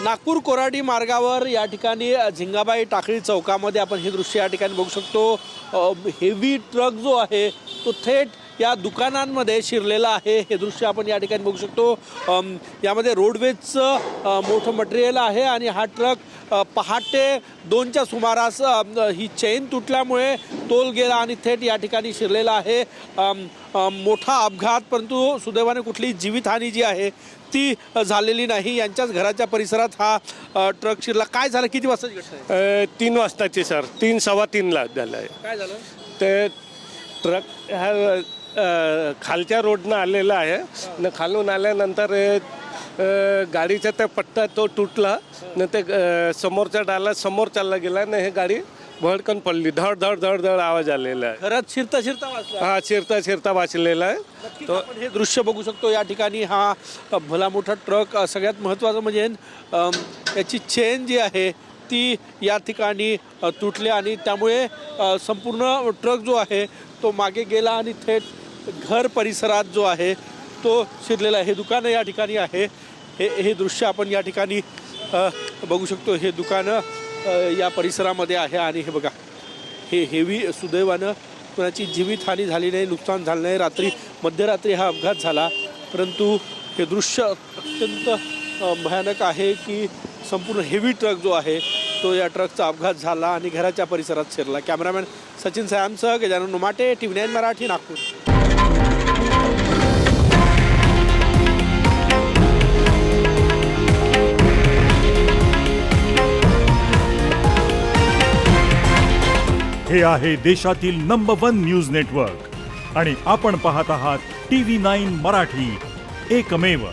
नागपूर कोराडी मार्गावर या ठिकाणी झिंगाबाई टाकळी चौकामध्ये आपण हे दृश्य या ठिकाणी बघू शकतो। हेवी ट्रक जो आहे तो थेट या दुकानांमध्ये शिरलेला आहे। हे दृश्य आपण या ठिकाणी बघू शकतो। यामध्ये रोडवेजचं मोठं मटेरियल आहे आणि हा ट्रक पहाटे 2च्या सुमारास ही चेन तुटल्यामुळे तोल गेला आणि थेट या ठिकाणी शिरलेला आहे। मोठा अपघात, परंतु सुदैवाने कुठलीही जीवितहानी जी आहे ती झालेली नाही। यांच्याच घराच्या परिसरात हा ट्रक शिरला। काय झालं, किती वाजताची घटना आहे? 3 वाजताची सर, 3 सव्वा 3ला झालं आहे। काय झालं? ते ट्रक हा खालच्या रोडनं आलेला आहे न, खालून आल्यानंतर गाडीचा त्या पट्टा तो तुटला न, ते समोरचा डाला समोर चालला गेला न, हे गाडी भडकन पडली। धड धड धड धड आवाज आलेला आहे। घरात शिरता शिरता वाजला? हा, शिरता शिरता वाचलेला आहे। तो आपण हे दृश्य बघू शकतो। या ठिकाणी हा भला मोठा ट्रक, सगळ्यात महत्त्वाचं म्हणजे याची चेन जी आहे ती या ठिकाणी तुटली आणि त्यामुळे संपूर्ण ट्रक जो आहे तो मागे गेला आणि थेट घर परिसरात जो आहे तो शिरलेला आहे। हे दुकान या ठिकाणी आहे। हे दृश्य आपण या ठिकाणी बघू शकतो। हे दुकानं या परिसरामध्ये आहे आणि हे बघा, हे हेवी, सुदैवानं कोणाची जीवितहानी झाली नाही, नुकसान झालं नाही। रात्री मध्यरात्री हा अपघात झाला, परंतु हे दृश्य अत्यंत भयानक आहे की संपूर्ण हेवी ट्रक जो आहे तो या ट्रकचा अपघात झाला आणि घराच्या परिसरात शिरला। कॅमेरामॅन सचिन सयामसह गजानन नुमाटे, TV9 मराठी, नागपूर। हे आहे देशातील नंबर 1 न्यूज नेटवर्क आणि आपण पाहत आहात TV9 मराठी, एकमेव।